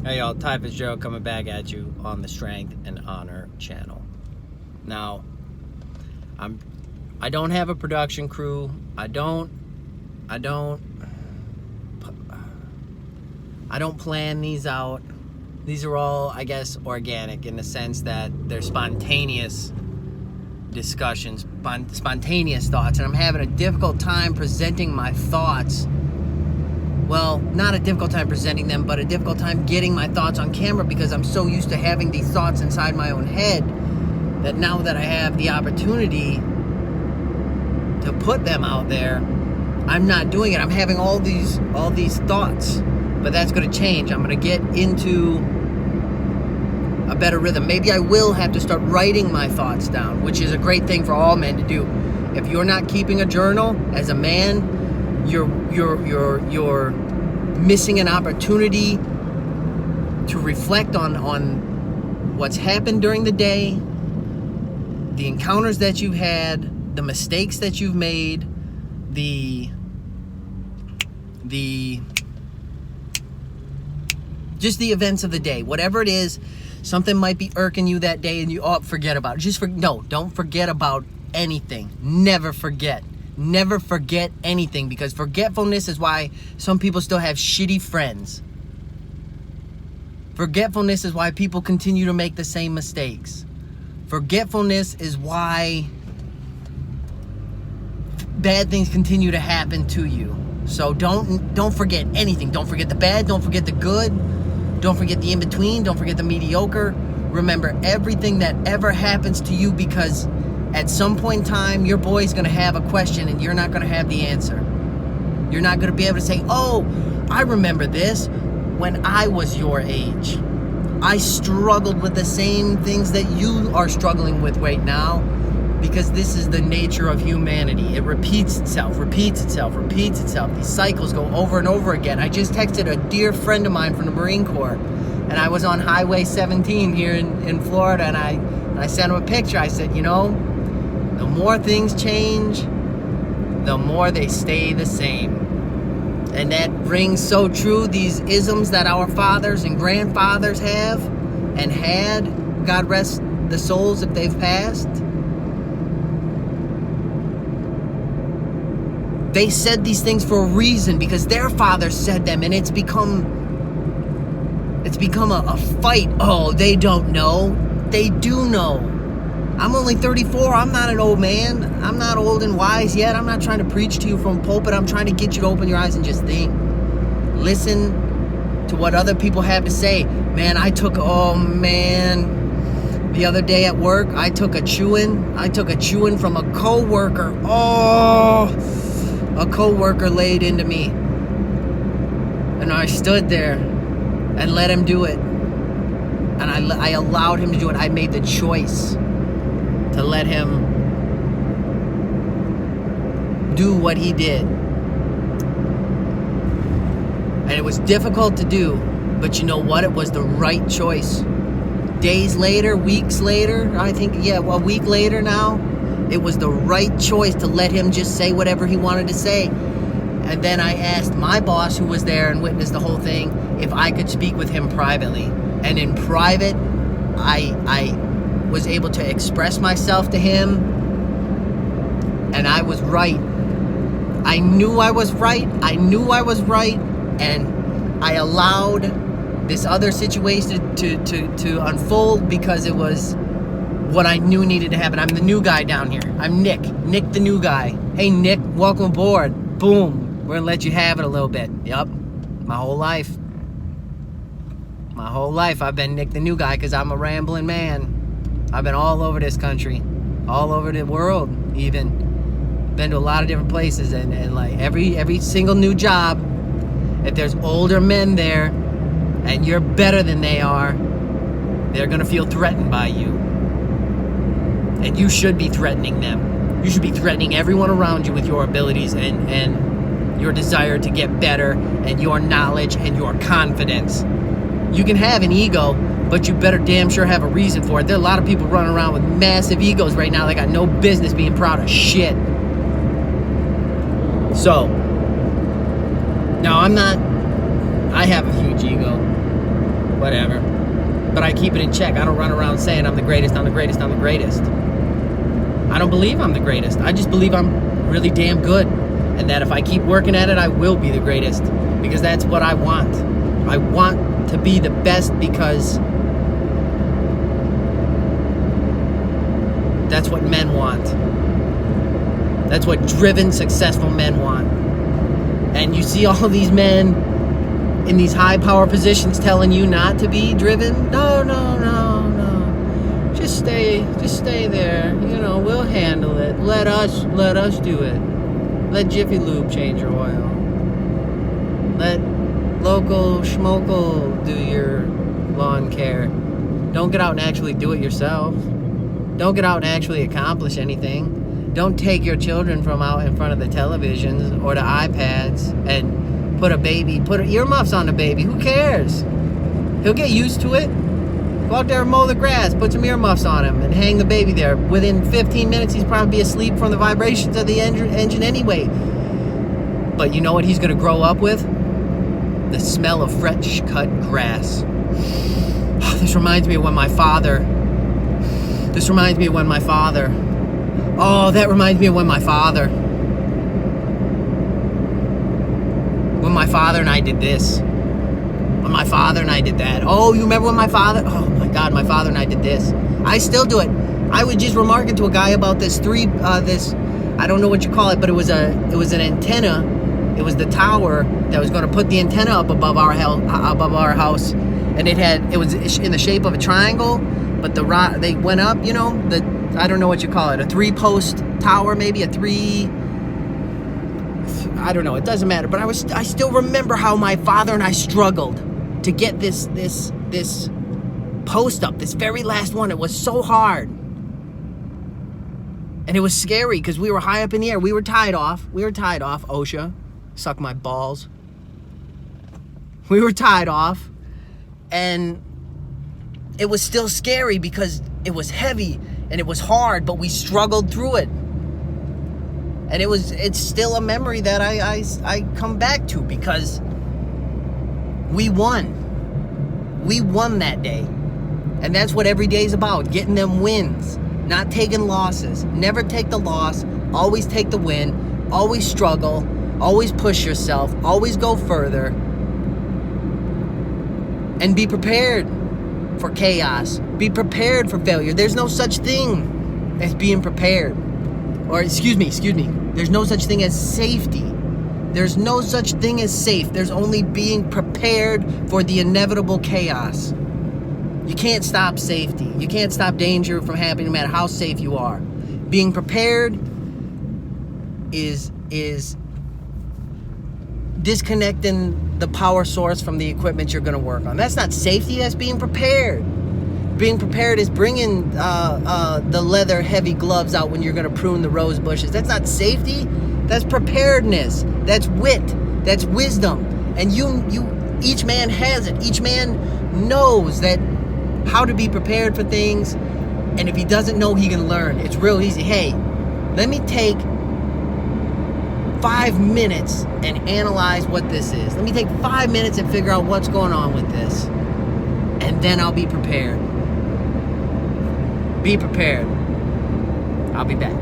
Hey y'all, Ty Fitzgerald coming back at you on the Strength and Honor channel. Now, I don't have a production crew. I don't plan these out. These are all, I guess, organic in the sense that they're spontaneous discussions, spontaneous thoughts, and I'm having a difficult time presenting my thoughts. Well, not a difficult time presenting them, but a difficult time getting my thoughts on camera because I'm so used to having these thoughts inside my own head that now that I have the opportunity to put them out there, I'm not doing it. I'm having all these thoughts, but that's going to change. I'm going to get into a better rhythm. Maybe I will have to start writing my thoughts down, which is a great thing for all men to do. If you're not keeping a journal as a man, you're missing an opportunity to reflect on what's happened during the day, the encounters that you've had, the mistakes that you've made, just the events of the day. Whatever it is, something might be irking you that day and you forget about it. Don't forget about anything. Never forget. Never forget anything, because forgetfulness is why some people still have shitty friends. Forgetfulness is why people continue to make the same mistakes. Forgetfulness is why bad things continue to happen to you. So don't forget anything. Don't forget the bad, don't forget the good, don't forget the in-between, don't forget the mediocre. Remember everything that ever happens to you, because at some point in time, your boy's going to have a question and you're not going to have the answer. You're not going to be able to say, oh, I remember this when I was your age. I struggled with the same things that you are struggling with right now, because this is the nature of humanity. It repeats itself. These cycles go over and over again. I just texted a dear friend of mine from the Marine Corps, and I was on Highway 17 here in Florida, and I sent him a picture. I said, the more things change, the more they stay the same. And that rings so true. These isms that our fathers and grandfathers have and had, God rest the souls if they've passed, they said these things for a reason because their fathers said them, and it's become a fight. Oh, they don't know. They do know. I'm only 34. I'm not an old man. I'm not old and wise yet. I'm not trying to preach to you from pulpit. I'm trying to get you to open your eyes and just think. Listen to what other people have to say. Man, the other day at work, I took a chewing from a coworker. Oh, a coworker laid into me. And I stood there and let him do it. And I allowed him to do it. I made the choice to let him do what he did. And it was difficult to do, but you know what? It was the right choice. Days later, weeks later, I think, a week later now, it was the right choice to let him just say whatever he wanted to say. And then I asked my boss, who was there and witnessed the whole thing, if I could speak with him privately. And in private, I was able to express myself to him, and I was right. I knew I was right, and I allowed this other situation to unfold because it was what I knew needed to happen. I'm the new guy down here. I'm Nick the new guy. Hey Nick, welcome aboard. Boom, we're gonna let you have it a little bit. Yup, my whole life I've been Nick the new guy because I'm a rambling man. I've been all over this country, all over the world even. Been to a lot of different places, and like every single new job, if there's older men there and you're better than they are, they're gonna feel threatened by you. And you should be threatening them. You should be threatening everyone around you with your abilities and your desire to get better and your knowledge and your confidence. You can have an ego, but you better damn sure have a reason for it. There are a lot of people running around with massive egos right now. They got no business being proud of shit. So, now I have a huge ego, whatever. But I keep it in check. I don't run around saying I'm the greatest, I'm the greatest, I'm the greatest. I don't believe I'm the greatest. I just believe I'm really damn good. And that if I keep working at it, I will be the greatest. Because that's what I want. I want to be the best because that's what men want. That's what driven, successful men want. And you see all these men in these high power positions telling you not to be driven. No. Just stay there. You know, we'll handle it. Let us do it. Let Jiffy Lube change your oil. Let local schmokel do your lawn care. Don't get out and actually do it yourself. Don't get out and actually accomplish anything. Don't take your children from out in front of the televisions or the iPads and put earmuffs on the baby. Who cares? He'll get used to it. Go out there and mow the grass, put some earmuffs on him, and hang the baby there. Within 15 minutes, he's probably asleep from the vibrations of the engine anyway. But you know what he's going to grow up with? The smell of fresh cut grass. This reminds me of when my father... Oh, that reminds me of when my father and I did this. When my father and I did that. Oh, you remember when my father... Oh, my God, my father and I did this. I still do it. I was just remarking to a guy about this I don't know what you call it, but it was an antenna. It was the tower that was going to put the antenna up above our house. And it was in the shape of a triangle, but they went up, you know, I don't know what you call it, a 3-post tower, maybe I don't know, it doesn't matter. But I still remember how my father and I struggled to get this post up, this very last one. It was so hard. And it was scary because we were high up in the air. We were tied off. OSHA. Suck my balls. We were tied off. And it was still scary because it was heavy and it was hard, but we struggled through it. And it's still a memory that I come back to because we won. We won that day. And that's what every day is about, getting them wins, not taking losses. Never take the loss, always take the win, always struggle, always push yourself, always go further. And be prepared for chaos. Be prepared for failure. There's no such thing as being prepared. Or, excuse me. There's no such thing as safety. There's no such thing as safe. There's only being prepared for the inevitable chaos. You can't stop safety. You can't stop danger from happening no matter how safe you are. Being prepared is disconnecting the power source from the equipment you're going to work on. That's not safety, that's being prepared. Being prepared is bringing the leather heavy gloves out when you're going to prune the rose bushes. That's not safety, that's preparedness. That's wit, that's wisdom. And each man has it. Each man knows that how to be prepared for things. And if he doesn't know, he can learn. It's real easy. Hey, let me take 5 minutes and analyze what this is. Let me take 5 minutes and figure out what's going on with this. And then I'll be prepared. Be prepared. I'll be back.